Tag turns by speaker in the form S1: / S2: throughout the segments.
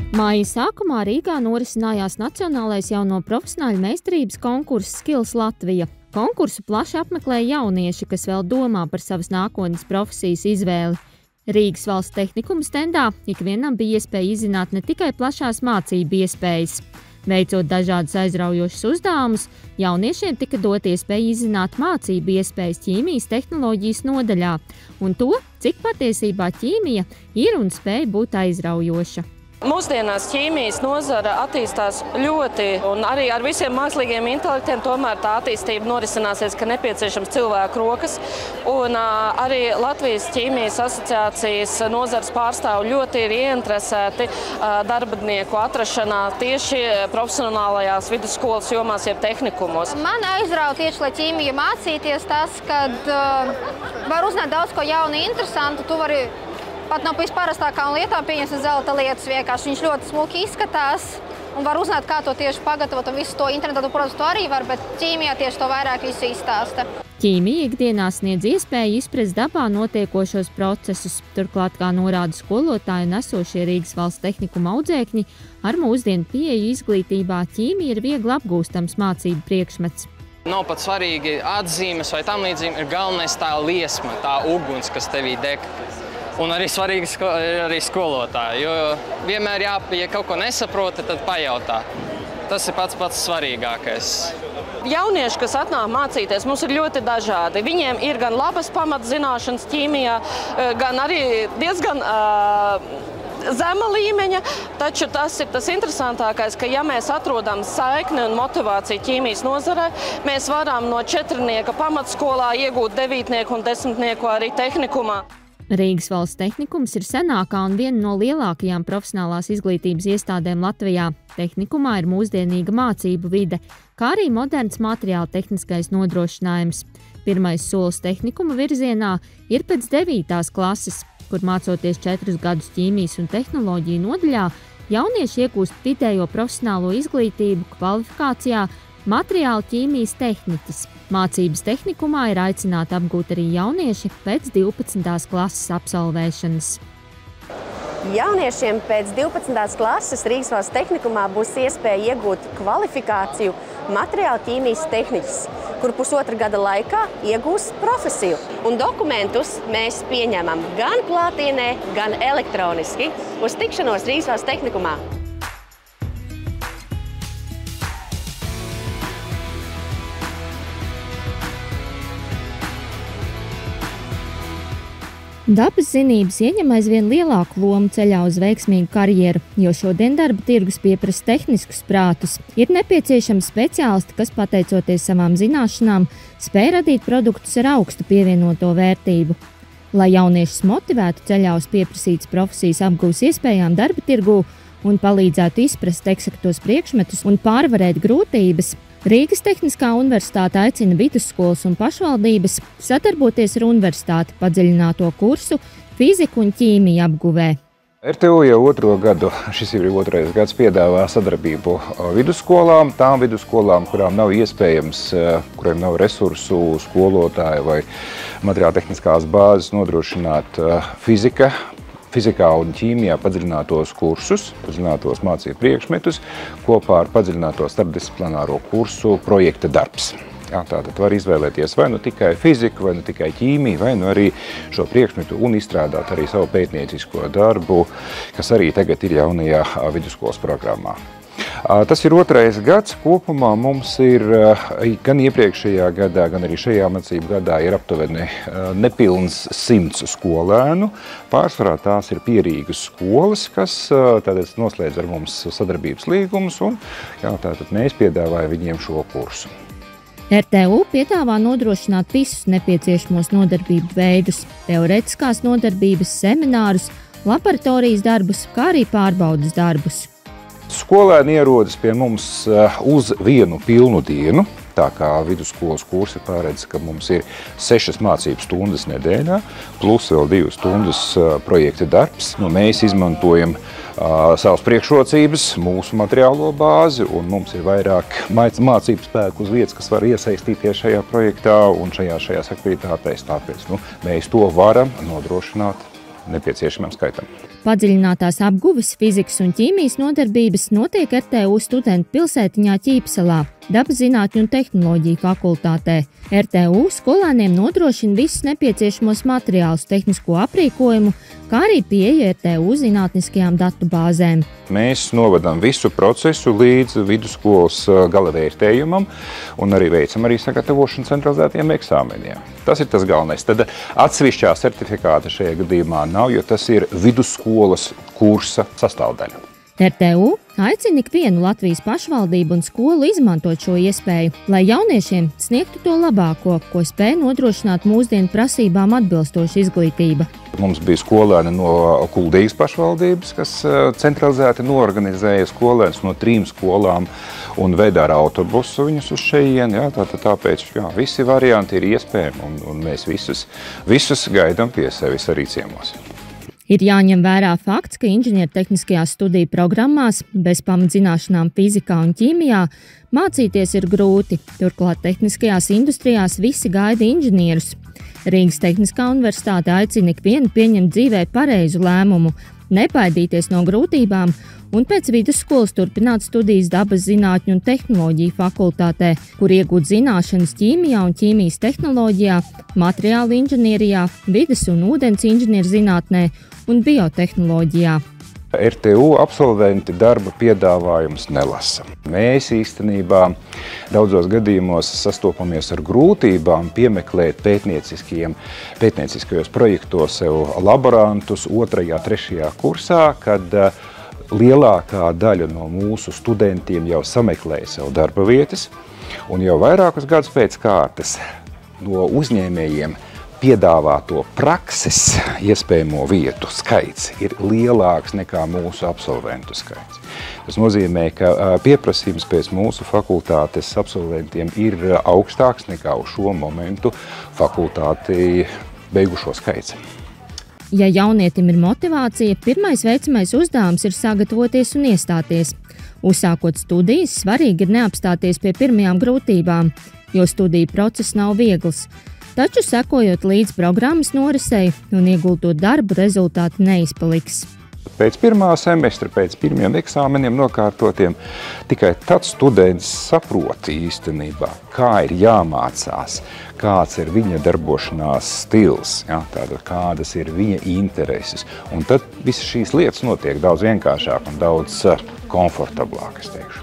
S1: Māja sākumā Rīgā norisinājās Nacionālais jauno profesionāļu meistarības konkurss Skills Latvija. Konkursu plaši apmeklēja jaunieši, kas vēl domā par savas nākotnes profesijas izvēli. Rīgas valsts tehnikuma stendā ikvienam bija iespēja izzināt ne tikai plašās mācību iespējas. Veicot dažādus aizraujošus uzdevumus, jauniešiem tika dot iespēja izzināt mācību iespējas ķīmijas tehnoloģijas nodaļā un to, cik patiesībā ķīmija ir un spēj būt aizraujoša.
S2: Mūsdienās ķīmijas nozara attīstās ļoti, un arī ar visiem mākslīgiem intelektiem tomēr tā attīstība norisināsies, ka nepieciešams cilvēku rokas. Un arī Latvijas ķīmijas asociācijas nozares pārstāvi ļoti ir ieinteresēti darbinieku atrašanā tieši profesionālajās vidusskolas jomās, jeb tehnikumos.
S3: Man aizrauja tieši, lai ķīmija mācīties tas, kad var uzzināt daudz ko jaunu, interesantu. Tu vari pat no visparastākām lietām pieņemt zelta lietas vienkārši. Viņš ļoti smuki izskatās un var uzzināt, kā to tieši pagatavot un visu to internetā. Protams, to arī var, bet ķīmijā tieši to vairāk visu izstāsta.
S1: Ķīmija ikdienā sniedz iespēju izprast dabā notiekošos procesus. Turklāt, kā norāda skolotāji un esošie Rīgas valsts tehnikuma audzēkņi, ar mūsdienu pieeju izglītībā ķīmija ir viegli apgūstams mācību priekšmets.
S4: Nav pat svarīgi atzīmes vai tam līdzīgi, ir galvenais tā liesma, tā uguns, kas tevī deg. Un arī svarīgi arī skolotāji, jo vienmēr ja kaut ko nesaproti, tad pajautā. Tas ir pats svarīgākais.
S2: Jaunieši, kas atnāk mācīties, mums ir ļoti dažādi. Viņiem ir gan labas pamatzināšanas ķīmijā, gan arī diezgan zema līmeņa, taču tas ir tas interesantākais, ka ja mēs atrodam saikni un motivāciju ķīmijas nozarē, mēs varam no 4. pamatskolā iegūt 9. un 10. arī tehnikumā.
S1: Rīgas valsts tehnikums ir senākā un viena no lielākajām profesionālās izglītības iestādēm Latvijā. Tehnikumā ir mūsdienīga mācību vide, kā arī moderns materiāla tehniskais nodrošinājums. Pirmais solis tehnikuma virzienā ir pēc 9. klases, kur mācoties 4 gadus ķīmijas un tehnoloģiju nodaļā, jaunieši iegūst vidējo profesionālo izglītību kvalifikācijā materiāla ķīmijas tehniķis. Mācības tehnikumā ir aicināti apgūt arī jaunieši pēc 12. klases absolvēšanas.
S5: Jauniešiem pēc 12. klases Rīgas valsts tehnikumā būs iespēja iegūt kvalifikāciju materiāla ķīmijas tehniķis, kur pusotra gada laikā iegūs profesiju. Un dokumentus mēs pieņemam gan klātienē, gan elektroniski. Uz tikšanos Rīgas valsts tehnikumā!
S1: Dabas zinības ieņem aizvien lielāku lomu ceļā uz veiksmīgu karjeru, jo šodien darba tirgus pieprasa tehniskus prātus. Ir nepieciešami speciālisti, kas, pateicoties savām zināšanām, spēj radīt produktus ar augstu pievienoto vērtību. Lai jauniešus motivētu ceļā uz pieprasītas profesijas apgūs iespējām darba tirgū un palīdzētu izprast eksaktos priekšmetus un pārvarēt grūtības, Rīgas Tehniskā universitāte aicina vidusskolas un pašvaldības sadarboties ar universitāti padziļināto kursu fiziku un ķīmiju apguvē.
S6: RTU jau 2. gadu, šis ir 2. gads, piedāvā sadarbību vidusskolām, tām vidusskolām, kurām nav iespējams, kuriem nav resursu, skolotāju vai materiāla tehniskās bāzes nodrošināt fizikā un ķīmijā padziļinātos kursus, padziļinātos mācību priekšmetus, kopā ar padziļināto starpdisciplināro kursu projekta darbs. Tātad var izvēlēties vai nu tikai fiziku, vai nu tikai ķīmiju, vai nu arī šo priekšmetu un izstrādāt arī savu pētniecisko darbu, kas arī tagad ir jaunajā vidusskolas programmā. Tas ir 2. gads. Kopumā mums ir gan iepriekšējā gadā, gan arī šajā mācību gadā ir aptuveni nepilns 100 skolēnu. Pārsvarā tās ir pierīgas skolas, kas tātad noslēdz ar mums sadarbības līgumus, un tātad mēs piedāvājam viņiem šo kursu.
S1: RTU piedāvā nodrošināt visus nepieciešamos nodarbību veidus, teorētiskās nodarbības, seminārus, laboratorijas darbus, kā arī pārbaudes darbus.
S6: Skolēni ierodas pie mums uz vienu pilnu dienu, tā kā vidusskolas kursi paredz, ka mums ir 6 mācību stundas nedēļā, plus vēl 2 stundas projekta darbs. Mēs izmantojam savas priekšrocības, mūsu materiālo bāzi, un mums ir vairāk mācību spēku uz vietas, kas var iesaistīties šajā projektā un šajās aktivitātēs. Tāpēc mēs to varam nodrošināt nepieciešamam skaitam.
S1: Padziļinātās apguves, fizikas un ķīmijas nodarbības notiek RTU studentu pilsētiņā Ķīpselā, Dabas zinātņu un tehnoloģiju fakultātē. RTU skolēniem nodrošina visus nepieciešamos materiālus, tehnisko aprīkojumu, kā arī pieeja RTU zinātniskajām datubāzēm.
S6: Mēs novadām visu procesu līdz vidusskolas galavērtējumam un arī veicam sagatavošanu centralizētiem eksāmeniem. Tas ir tas galvenais. Tad atsevišķā certifikāta šajā gadījumā nav, jo tas ir vidusskolas kursa sastāvdaļa.
S1: RTU aicina ikvienu Latvijas pašvaldību un skolu izmantot šo iespēju, lai jauniešiem sniegtu to labāko, ko spēj nodrošināt mūsdienu prasībām atbilstoša izglītība.
S6: Mums bija skolēni no Kuldīgas pašvaldības, kas centralizēti norganizēja skolēnus no 3 skolām un veidā ar autobusu viņus uz šejieni. Tāpēc visi varianti ir iespējami un mēs visus gaidām pie sevis arī ciemos.
S1: Ir jāņem vērā fakts, ka inženiertehniskajās studiju programmās bez pamatzināšanām fizikā un ķīmijā mācīties ir grūti. Turklāt tehniskajās industrijās visi gaida inženierus. Rīgas Tehniskā universitāte aicina ikvienu pieņemt dzīvē pareizu lēmumu, nebaidīties no grūtībām un pēc vidusskolas turpināt studijas Dabas zinātņu un tehnoloģiju fakultātē, kur iegūt zināšanas ķīmijā un ķīmijas tehnoloģijā, materiālu inženierijā, vides un ūdens inženierzinātnē un biotehnoloģijā.
S6: RTU absolventi darba piedāvājumus nelasa. Mēs īstenībā daudzos gadījumos sastopamies ar grūtībām piemeklēt pētnieciskajos projektos sev laborantus 2., 3. kursā, kad lielākā daļa no mūsu studentiem jau sameklēja sev darba vietas, un jau vairākus gadus pēc kārtas no uzņēmējiem piedāvāto prakses iespējamo vietu skaits ir lielāks nekā mūsu absolventu skaits. Tas nozīmē, ka pieprasījums pēc mūsu fakultātes absolventiem ir augstāks nekā uz šo momentu fakultāti beigušo skaits.
S1: Ja jaunietim ir motivācija, pirmais veicamais uzdevums ir sagatavoties un iestāties. Uzsākot studijas, svarīgi ir neapstāties pie pirmajām grūtībām, jo studiju process nav viegls. Taču, sekojot līdz programmas norisei un ieguldot darbu, rezultāti neizpaliks.
S6: Pēc 1. semestra, pēc 1. eksāmeniem nokārtotiem, tikai tad students saprot īstenībā, kā ir jāmācās, kāds ir viņa darbošanās stils, kādas ir viņa intereses. Un tad visas šīs lietas notiek daudz vienkāršāk un daudz komfortablāk, es teikšu.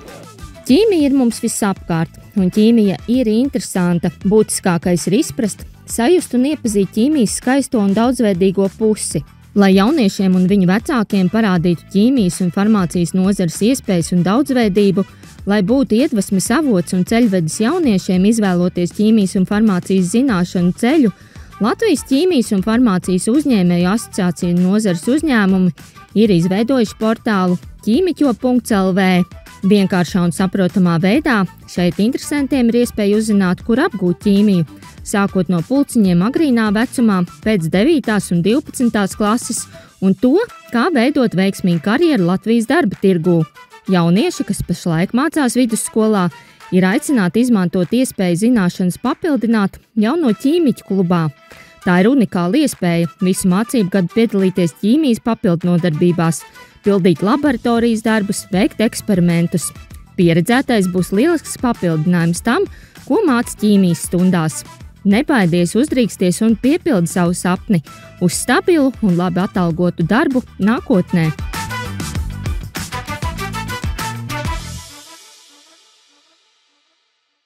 S1: Ķīmija ir mums visapkārt, un ķīmija ir interesanta. Būtiskākais ir izprast, sajust un iepazīt ķīmijas skaisto un daudzveidīgo pusi. Lai jauniešiem un viņu vecākiem parādītu ķīmijas un farmācijas nozares iespējas un daudzveidību, lai būtu iedvesmes avots un ceļvedis jauniešiem izvēloties ķīmijas un farmācijas zināšanu ceļu, Latvijas ķīmijas un farmācijas uzņēmēju asociācija nozares uzņēmumi ir izveidojuši portālu ķīmiķo.lv. Vienkāršā un saprotamā veidā šeit interesantiem ir iespēja uzzināt, kur apgūt ķīmiju, sākot no pulciņiem agrīnā vecumā, pēc 9. un 12. klases, un to, kā veidot veiksmīgu karjeru Latvijas darba tirgū. Jaunieši, kas pašlaik mācās vidusskolā, ir aicināti izmantot iespēju zināšanas papildināt jauno ķīmiķu klubā. Tā ir unikāla iespēja visu mācību gadu piedalīties ķīmijas papildinodarbībās, pildīt laboratorijas darbus, veikt eksperimentus. Pieredzētais būs lielisks papildinājums tam, ko māca ķīmijas stundās. Nebaidies, uzdrīksties un piepildi savu sapni uz stabilu un labi atalgotu darbu nākotnē.